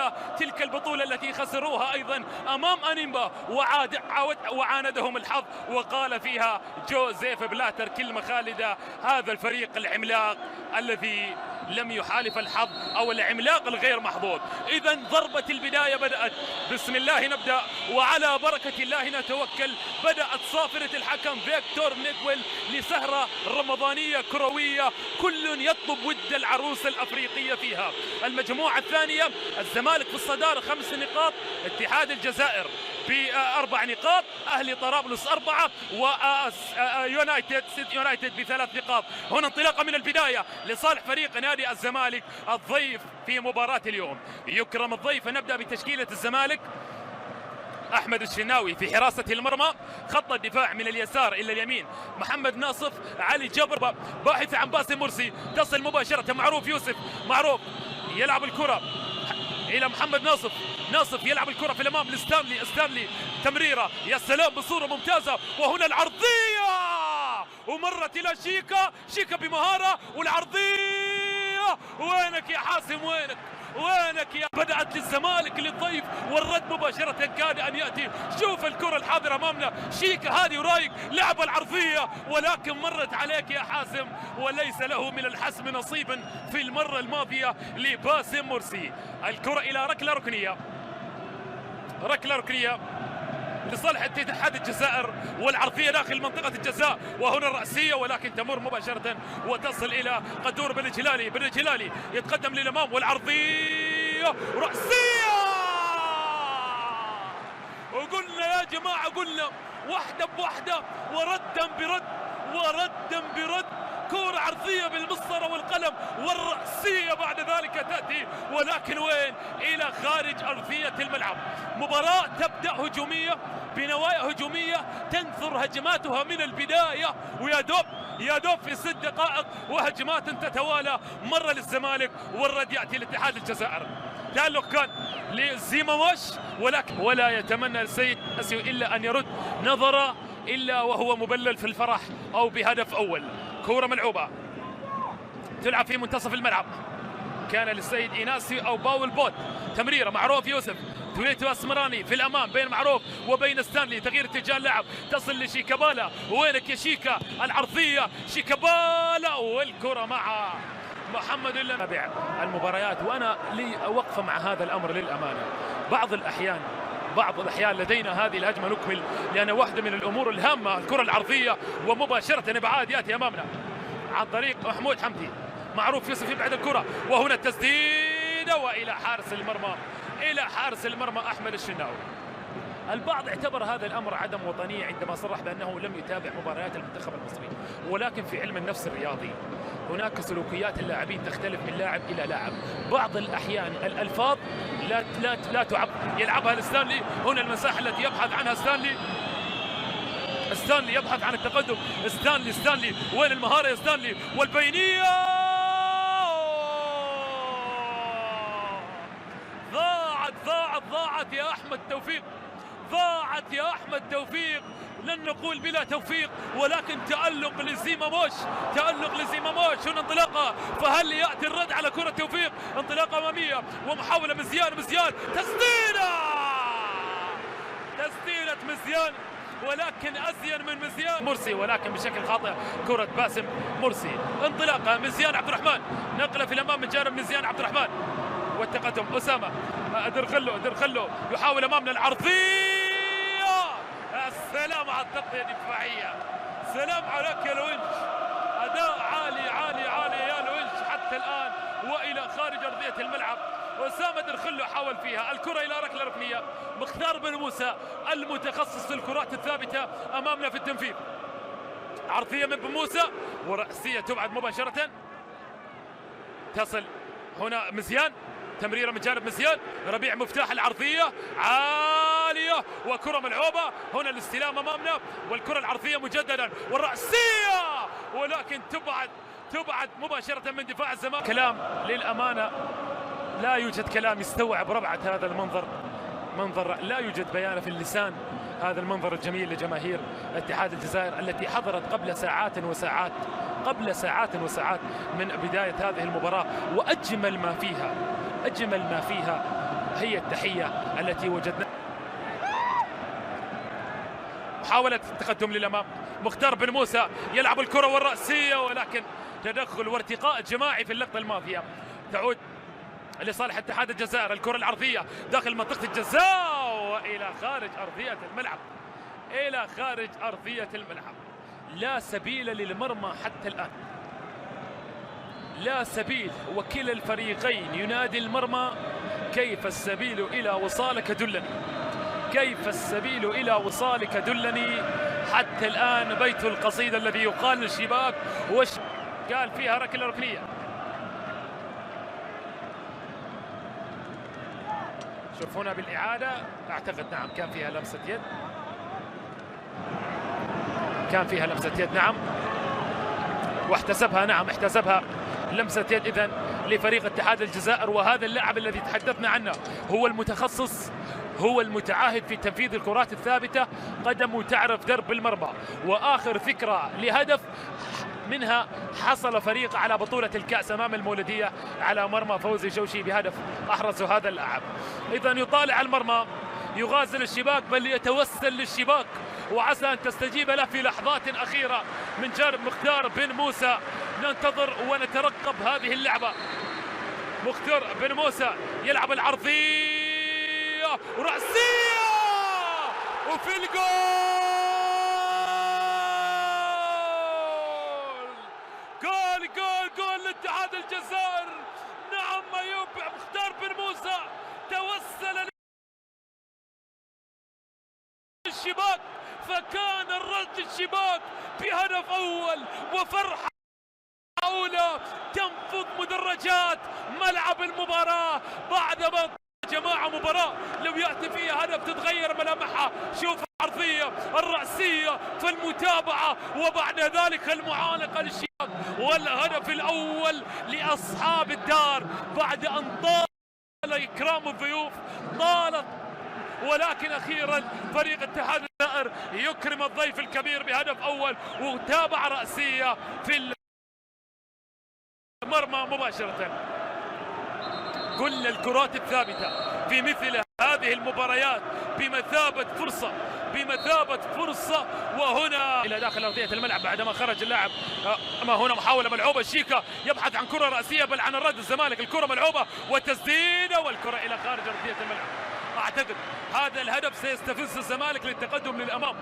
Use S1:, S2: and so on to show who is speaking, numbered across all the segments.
S1: إلى تلك البطولة التي خسروها أيضا أمام أنيمبا، وعاندهم الحظ، وقال فيها جوزيف بلاتر كلمة خالدة: هذا الفريق العملاق الذي لم يحالف الحظ أو العملاق الغير محظوظ. إذا ضربة البداية بدأت، بسم الله نبدأ وعلى بركة الله نتوكل. بدأت صافرة الحكم فيكتور نيكويل لسهرة رمضانية كروية كل يطلب ود العروس الأفريقية فيها. المجموعة الثانية الزمالك في الصدارة 5 نقاط، اتحاد الجزائر ب4 نقاط، أهلي طرابلس 4، ويونايتد ب3 نقاط. هنا انطلاقة من البداية لصالح فريق نادي الزمالك الضيف في مباراة اليوم. يكرم الضيف. نبدأ بتشكيلة الزمالك: أحمد الشناوي في حراسة المرمى، خط الدفاع من اليسار إلى اليمين محمد ناصف، علي جبر باحث عن باسم مرسي، تصل مباشرة معروف يوسف، معروف يلعب الكرة إلى محمد ناصف يلعب الكرة في الأمام لستانلي، تمريرة يا سلام بصورة ممتازة، وهنا العرضية ومرت إلى شيكا بمهارة، والعرضية وينك يا حاسم، وينك يا. بدأت للزمالك للضيف والرد مباشرة كاد أن يأتي. شوف الكرة الحاضرة أمامنا، شيكا هادي ورايق لعب العرضية، ولكن مرت عليك يا حاسم، وليس له من الحسم نصيبا في المرة الماضية لباسم مرسي. الكرة إلى ركلة ركنية لصالح اتحاد الجزائر، والعرضية داخل منطقة الجزاء، وهنا الرأسية ولكن تمر مباشرة وتصل إلى قدور بن الجلالي يتقدم للأمام، والعرضية رأسية. وقلنا يا جماعة، قلنا واحدة بواحدة وردا برد، كرة عرضية بالمسطرة والقلم، والرأسية بعد ذلك تأتي، ولكن وين؟ إلى خارج أرضية الملعب. مباراة تبدأ هجومية بنوايا هجومية، تنثر هجماتها من البداية، ويا دوب في 6 دقائق وهجمات تتوالى، مرة للزمالك والرد يأتي لاتحاد الجزائر. تألق كان لزيماموش، ولكن ولا يتمنى السيد أسيو إلا أن يرد نظرة إلا وهو مبلل في الفرح أو بهدف أول. كرة ملعوبة تلعب في منتصف الملعب، كان للسيد إيناسي أو باول بوت، تمريرة معروف يوسف، تويتو اسمراني في الأمام بين معروف وبين ستانلي، تغيير اتجاه اللعب، تصل لشيكابالا، وينك يا شيكا، العرضية شيكابالا، والكرة مع محمد تابع المباريات، وأنا لي وقفة مع هذا الأمر للأمانة. بعض الأحيان لدينا هذه الهجمة نكمل، لأن واحدة من الأمور الهامة الكرة العرضية، ومباشرة إبعاد يأتي أمامنا عن طريق محمود حمدي، معروف يوسف يبعد الكرة، وهنا التسديدة وإلى حارس المرمى أحمد الشناوي. البعض اعتبر هذا الأمر عدم وطنية عندما صرح بأنه لم يتابع مباريات المنتخب المصري، ولكن في علم النفس الرياضي هناك سلوكيات اللاعبين تختلف من لاعب إلى لاعب. بعض الأحيان الألفاظ لا تعب، يلعبها لستانلي، هنا المساحة التي يبحث عنها ستانلي يبحث عن التقدم، ستانلي وين المهارة يا ستانلي، والبينية ضاعت يا أحمد توفيق، لن نقول بلا توفيق، ولكن تألق لزيماموش، هنا انطلاقة، فهل يأتي الرد على كرة توفيق؟ انطلاقة أمامية ومحاولة مزيان، تسديدة مزيان، ولكن أزين من مزيان مرسي، ولكن بشكل خاطئ كرة باسم مرسي. انطلاقة مزيان عبد الرحمن، نقلة في الأمام من جانب مزيان عبد الرحمن، والتقدم أسامة درخلو يحاول أمامنا العرضية. السلام على التغطية الدفاعية، سلام عليك يا لوينش، أداء عالي يا لوينش حتى الآن، وإلى خارج أرضية الملعب. أسامة درخلو حاول فيها الكرة إلى ركلة ركنية، مختار بن موسى المتخصص في الكرات الثابتة أمامنا في التنفيذ، عرضية من بن موسى ورأسية تبعد مباشرة، تصل هنا مزيان، تمريرة من جانب مزيان، ربيع مفتاح العرضية عالية، وكرة ملعوبة، هنا الاستلام أمامنا، والكرة العرضية مجددا، والرأسية، ولكن تبعد مباشرة من دفاع الزمالك. كلام للأمانة، لا يوجد كلام يستوعب روعة هذا المنظر، منظر لا يوجد بيان في اللسان. هذا المنظر الجميل لجماهير اتحاد الجزائر التي حضرت قبل ساعات وساعات من بداية هذه المباراة، وأجمل ما فيها وهي التحية التي وجدناها. محاولة التقدم للأمام، مختار بن موسى يلعب الكرة والرأسية، ولكن تدخل وارتقاء جماعي في اللقطة الماضية. تعود لصالح اتحاد الجزائر، الكرة العرضية داخل منطقة الجزاء وإلى خارج أرضية الملعب، إلى خارج أرضية الملعب. لا سبيل للمرمى حتى الآن، لا سبيل، وكلا الفريقين ينادي المرمى: كيف السبيل إلى وصالك دلني، كيف السبيل إلى وصالك دلني. حتى الآن بيت القصيدة الذي يقال للشباك قال فيها ركلة ركنية. شوف هنا بالإعادة، أعتقد نعم كان فيها لمسة يد، كان فيها لمسة يد نعم، واحتسبها، نعم احتسبها لمسة يد إذن لفريق اتحاد الجزائر. وهذا اللاعب الذي تحدثنا عنه هو المتخصص، هو المتعاهد في تنفيذ الكرات الثابتة، قدمه تعرف درب المرمى. وآخر فكرة لهدف منها حصل فريق على بطولة الكأس أمام المولودية على مرمى فوزي شوشي بهدف أحرزه هذا اللاعب. إذن يطالع المرمى، يغازل الشباك، بل يتوسل للشباك، وعسى أن تستجيب له في لحظات أخيرة من جانب مختار بن موسى. ننتظر ونترقب هذه اللعبة. مختار بن موسى يلعب العرضية ورأسية وفي الجول. جول جول جول لاتحاد الجزائر. نعم أيوب مختار بن موسى توسل للشباك، فكان الرد الشباك بهدف أول وفرحة أولى تنفض مدرجات ملعب المباراة. بعدما جماعة مباراة لو يأتي فيها هدف تتغير ملامحها. شوف العرضية الرأسية في المتابعة، وبعد ذلك المعانقة للشباك، والهدف الأول لأصحاب الدار بعد أن طال إكرام الضيوف، طالت، ولكن أخيرا فريق اتحاد الجزائر يكرم الضيف الكبير بهدف أول وتابع رأسية في المرمى مباشرة. كل الكرات الثابتة في مثل هذه المباريات بمثابة فرصة، بمثابة فرصة. وهنا إلى داخل أرضية الملعب بعدما خرج اللاعب. أما هنا محاولة ملعوبة، شيكا يبحث عن كرة رأسية بل عن الرد. الزمالك الكرة ملعوبة وتسديدة والكرة إلى خارج أرضية الملعب. أعتقد هذا الهدف سيستفز الزمالك للتقدم للأمام،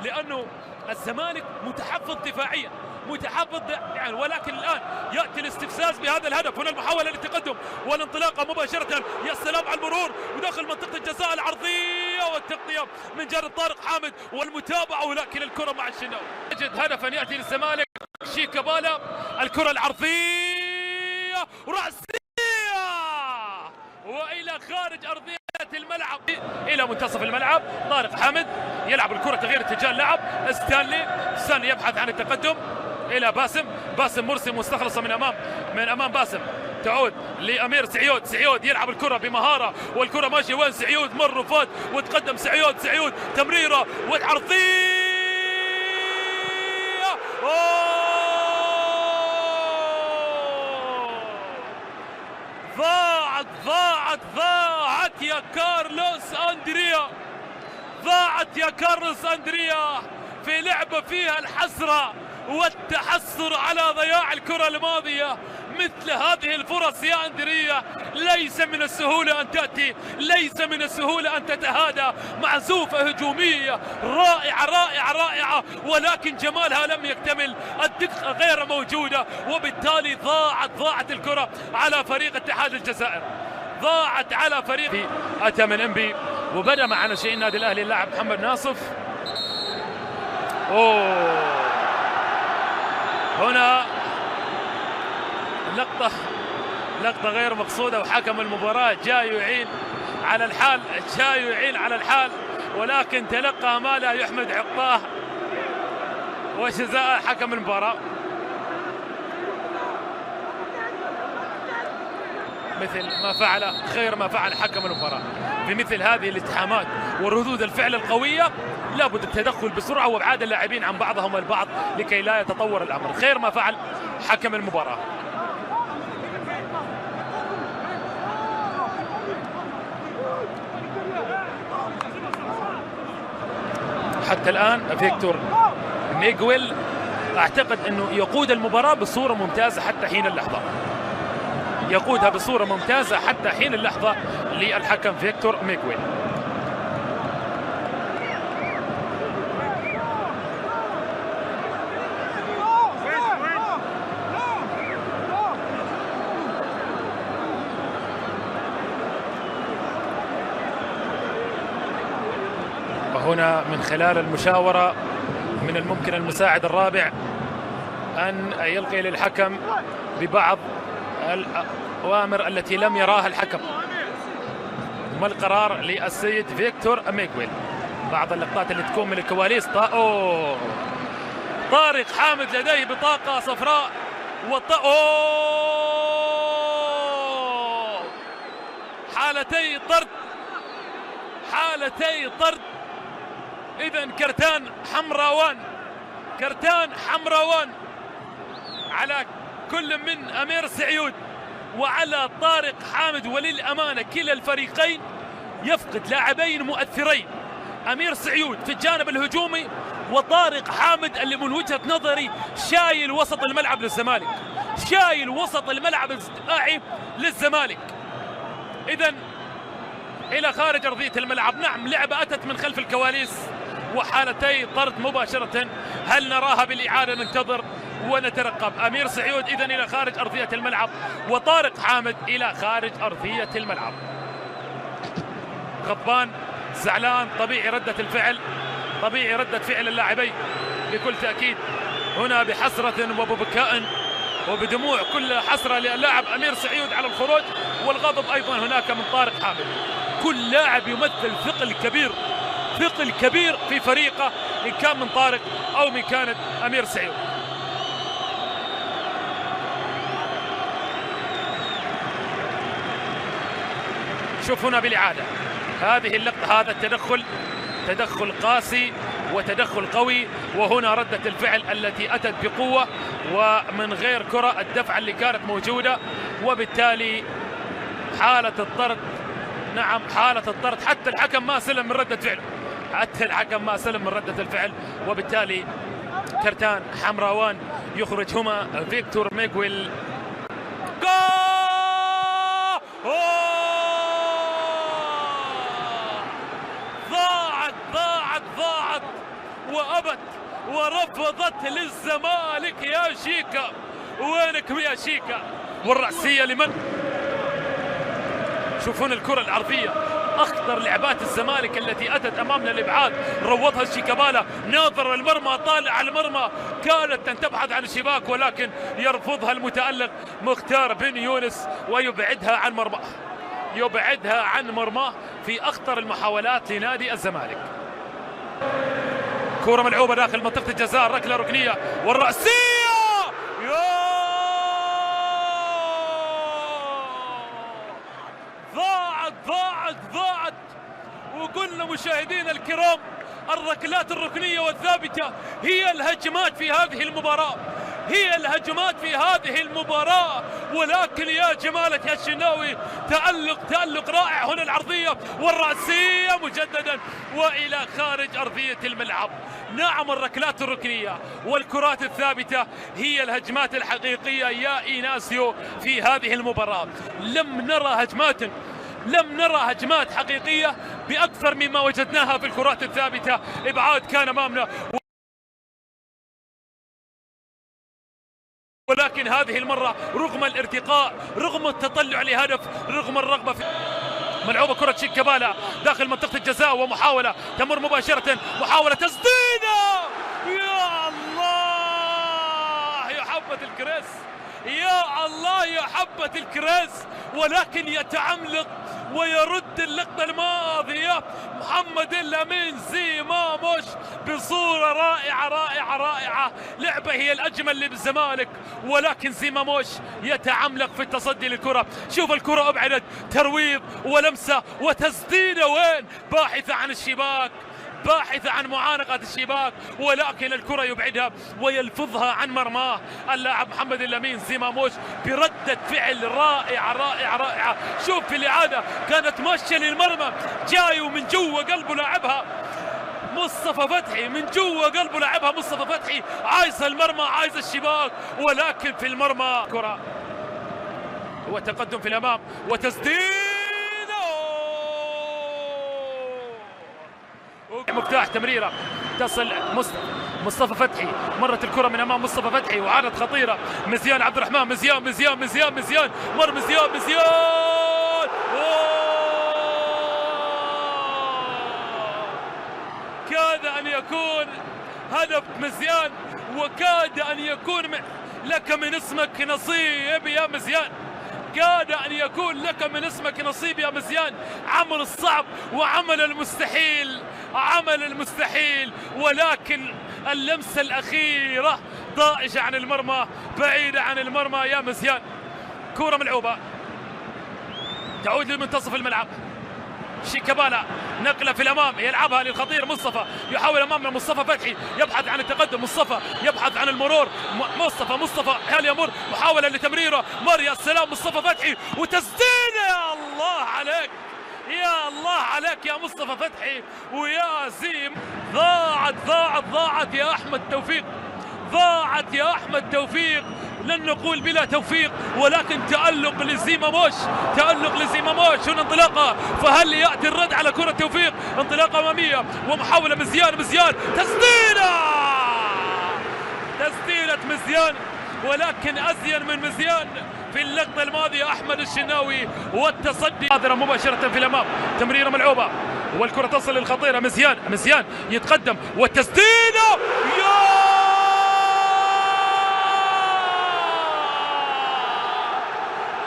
S1: لأنه الزمالك متحفظ دفاعيا، متحفظ يعني، ولكن الآن يأتي الاستفزاز بهذا الهدف. هنا المحاولة للتقدم والانطلاقة مباشرة. يا سلام على المرور وداخل منطقة الجزاء، العرضية والتغطية من جانب طارق حامد والمتابعة، ولكن الكرة مع الشناوي. يجد هدفا يأتي للزمالك. شيكا بالا، الكرة العرضية رأسية وإلى خارج أرضية الملعب إلى منتصف الملعب. طارق حامد يلعب الكرة تغيير اتجاه اللعب. ستانلي يبحث عن التقدم إلى باسم مرسي مستخلصة من أمام باسم. تعود لأمير سعيود يلعب الكرة بمهارة، والكرة ماشية وين سعيود، مر رفات وتقدم سعيود تمريرة والعرضية. ضاعت يا كارلوس أندريا، ضاعت يا كارلوس أندريا في لعبة فيها الحسرة والتحسر على ضياع الكرة الماضية. مثل هذه الفرص يا أندريا ليس من السهولة أن تأتي، ليس من السهولة أن تتهادى. معزوفة هجومية رائعة، ولكن جمالها لم يكتمل، الدقة غير موجودة، وبالتالي ضاعت الكرة على فريق اتحاد الجزائر، ضاعت على فريق. أتى من انبي وبدأ مع ناشئين النادي الأهلي اللاعب محمد ناصف. هنا لقطة غير مقصودة، وحكم المباراة جاي يعين على الحال، ولكن تلقى ما لا يحمد عقباه وجزاء حكم المباراة. مثل ما فعل خير ما فعل حكم المباراة في مثل هذه الاتهامات وردود الفعل القوية، لابد التدخل بسرعة وابعاد اللاعبين عن بعضهم البعض لكي لا يتطور الأمر. خير ما فعل حكم المباراة. وحتى الآن فيكتور ميغويل أعتقد أنه يقود المباراة بصورة ممتازة حتى حين اللحظة، يقودها بصورة ممتازة حتى حين اللحظة للحكم فيكتور ميغويل. وهنا من خلال المشاورة من الممكن المساعد الرابع أن يلقي للحكم ببعض الأوامر التي لم يراها الحكم. ما القرار للسيد فيكتور ميغويل؟ بعض اللقطات اللي تكون من الكواليس. طارق حامد لديه بطاقة صفراء حالتي طرد، حالتي طرد. إذن كرتان حمراوان على كل من أمير سعيود وعلى طارق حامد. وللأمانة كلا الفريقين يفقد لاعبين مؤثرين، أمير سعيود في الجانب الهجومي وطارق حامد اللي من وجهة نظري شايل وسط الملعب للزمالك، شايل وسط الملعب الدفاعي للزمالك. إذن إلى خارج أرضية الملعب. نعم، لعبة أتت من خلف الكواليس وحالتي طرد مباشرة. هل نراها بالإعادة؟ ننتظر ونترقب. أمير سعيود إذن إلى خارج أرضية الملعب وطارق حامد إلى خارج أرضية الملعب. غضبان، زعلان، طبيعي ردة الفعل، طبيعي ردة فعل اللاعبين بكل تأكيد هنا بحسرة وببكاء وبدموع، كل حسرة للاعب أمير سعيود على الخروج، والغضب أيضا هناك من طارق حامد. كل لاعب يمثل ثقل كبير، ثقل كبير في فريقه، إن كان من طارق أو من كانت أمير سعيود. شوف هنا بالإعادة هذه اللقطة، هذا التدخل تدخل قاسي وتدخل قوي، وهنا ردة الفعل التي أتت بقوة ومن غير كرة، الدفعة اللي كانت موجودة، وبالتالي حالة الطرد. نعم حالة الطرد، حتى الحكم ما سلم من ردة فعله، حتى الحكم ما سلم من ردة الفعل، وبالتالي كرتان حمراوان يخرج هما فيكتور ميغويل. ضاعت وأبت ورفضت للزمالك يا شيكا. وينك يا شيكا؟ والرأسية لمن؟ شوفون الكرة العرضية، أخطر لعبات الزمالك التي أتت أمامنا الإبعاد، روضها الشيكابالا، ناظر المرمى، طالع على المرمى، كانت أن تبحث عن الشباك ولكن يرفضها المتألق مختار بن يونس ويبعدها عن مرماه، يبعدها عن مرماه في أخطر المحاولات لنادي الزمالك. كرة ملعوبة داخل منطقة الجزاء، ركلة ركنية والرأسية. ضاعت. وقلنا مشاهدينا الكرام الركلات الركنية والثابتة هي الهجمات في هذه المباراة، هي الهجمات في هذه المباراة. ولكن يا جمالة يا الشناوي، تألق رائع هنا، العرضية والرأسية مجددا وإلى خارج أرضية الملعب. نعم الركلات الركنية والكرات الثابتة هي الهجمات الحقيقية يا إيناسيو في هذه المباراة. لم نرى هجمات حقيقية بأكثر مما وجدناها في الكرات الثابتة. إبعاد كان أمامنا، ولكن هذه المرة رغم الارتقاء، رغم التطلع لهدف، رغم الرغبة في ملعوبة كرة شيكابالا داخل منطقة الجزاء، ومحاولة تمر مباشرة، محاولة تسديدة. يا الله يا حبة الكريس، يا الله يا حبة الكريس، ولكن يتعملق ويرد اللقطة الماضية محمد الأمين زيماموش بصورة رائعة. لعبة هي الأجمل بالزمالك، ولكن زيماموش يتعملق في التصدي للكرة. شوف الكرة أبعدت، ترويض ولمسة وتسديدة، وين؟ باحثة عن الشباك، باحثة عن معانقة الشباك، ولكن الكرة يبعدها ويلفظها عن مرماه اللاعب محمد الأمين زيماموش بردة فعل رائعة. شوف في الإعادة كانت ماشية للمرمى، جاي ومن جوا قلبه لاعبها مصطفى فتحي من جوا قلبه لعبها مصطفى فتحي، عايز المرمى عايز الشباك، ولكن في المرمى كرة وتقدم في الامام وتسديد مفتاح تمريره تصل مصطفى فتحي، مرت الكرة من امام مصطفى فتحي وعادت خطيرة. مزيان عبد الرحمن، مزيان مر مزيان كاد ان يكون هدف مزيان، وكاد ان يكون لك من اسمك نصيب يا مزيان، كاد ان يكون لك من اسمك نصيب يا مزيان. عمل الصعب وعمل المستحيل، ولكن اللمسة الأخيرة ضائجة عن المرمى، بعيدة عن المرمى يا مزيان. كرة ملعوبة تعود لمنتصف الملعب، شيكابالا نقلة في الأمام يلعبها للخطير مصطفى، يحاول أمامنا مصطفى فتحي يبحث عن التقدم، مصطفى يبحث عن المرور، مصطفى هل يمر؟ محاولة لتمريره، مر يا سلام مصطفى فتحي وتسديدة. يا الله عليك يا الله عليك يا مصطفى فتحي ويا زيم. ضاعت يا أحمد توفيق، ضاعت يا أحمد توفيق، لن نقول بلا توفيق ولكن تألق لزيماموش، هنا انطلاقة، فهل يأتي الرد على كرة توفيق؟ انطلاقة أمامية ومحاولة مزيان تسديدة مزيان، ولكن أزين من مزيان في اللقطة الماضية أحمد الشناوي والتصدي حاضرة مباشرة في الأمام. تمريرة ملعوبة والكرة تصل للخطيرة، مزيان يتقدم والتسديدة.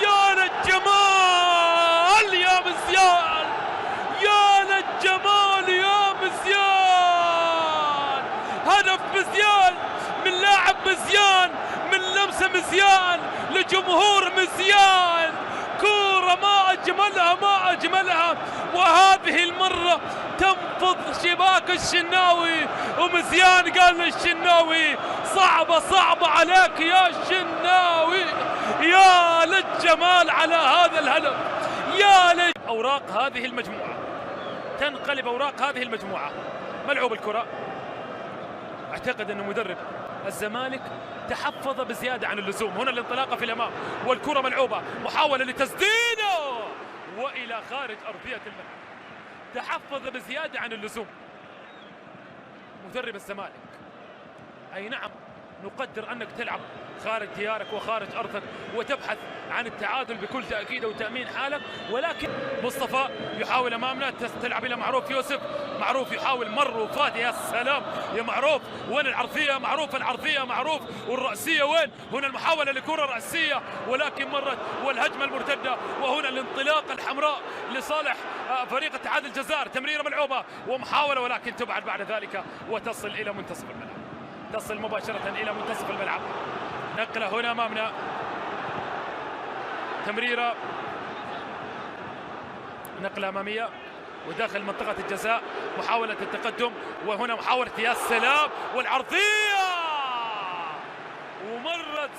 S1: يا للجمال يا مزيان، يا للجمال يا مزيان، هدف مزيان من لاعب مزيان، من لمسة مزيان لجمهور مزيان، كورة ما أجملها، وهذه المرة تنفض شباك الشناوي، ومزيان قال للشناوي صعبة عليك يا الشناوي. يا للجمال على هذا الهدف، أوراق هذه المجموعة تنقلب، أوراق هذه المجموعة. ملعوب الكرة، أعتقد أنه مدرب الزمالك تحفظ بزيادة عن اللزوم. هنا الانطلاقة في الأمام والكرة ملعوبة، محاولة لتسديده وإلى خارج أرضية الملعب، تحفظ بزيادة عن اللزوم مدرب الزمالك. أي نعم نقدر أنك تلعب خارج ديارك وخارج أرضك وتبحث عن التعادل بكل تأكيد وتأمين حالك، ولكن مصطفى يحاول أمامنا، تلعب إلى معروف يوسف، معروف يحاول مر وفات. يا سلام يا معروف، وين العرضية؟ معروف والرأسية وين؟ هنا المحاولة لكرة رأسية ولكن مرت، والهجمة المرتدة، وهنا الانطلاقة الحمراء لصالح فريق اتحاد الجزائر. تمريرة ملعوبة ومحاولة ولكن تبعد بعد ذلك وتصل إلى منتصف الملعب، تصل مباشرة إلى منتصف الملعب. نقلة هنا أمامنا، تمريرة، نقلة أمامية وداخل منطقة الجزاء، محاولة التقدم، وهنا محاولة يا سلام والعرضية، ومرت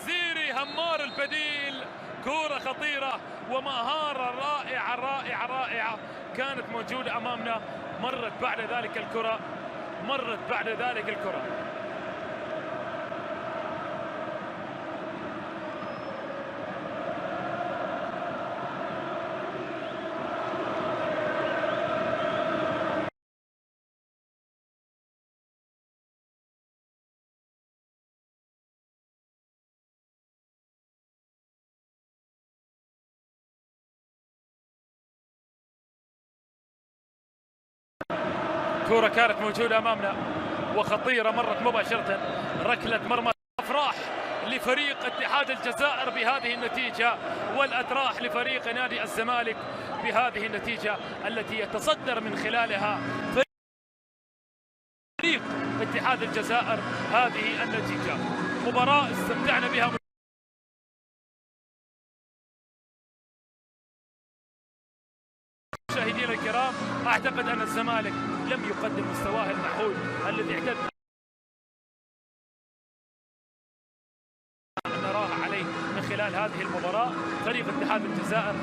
S1: زيري همار البديل. كرة خطيرة ومهارة رائعة كانت موجودة أمامنا. مرت بعد ذلك الكرة كرة كانت موجودة أمامنا وخطيرة، مرت مباشرة، ركلة مرمى. أفراح لفريق اتحاد الجزائر بهذه النتيجة، والأتراح لفريق نادي الزمالك بهذه النتيجة التي يتصدر من خلالها فريق اتحاد الجزائر هذه النتيجة. مباراة استمتعنا بها مشاهدينا الكرام. أعتقد أن الزمالك لم يقدم مستواه المعهود الذي اعتدنا أن نراه عليه من خلال هذه المباراة. فريق اتحاد الجزائر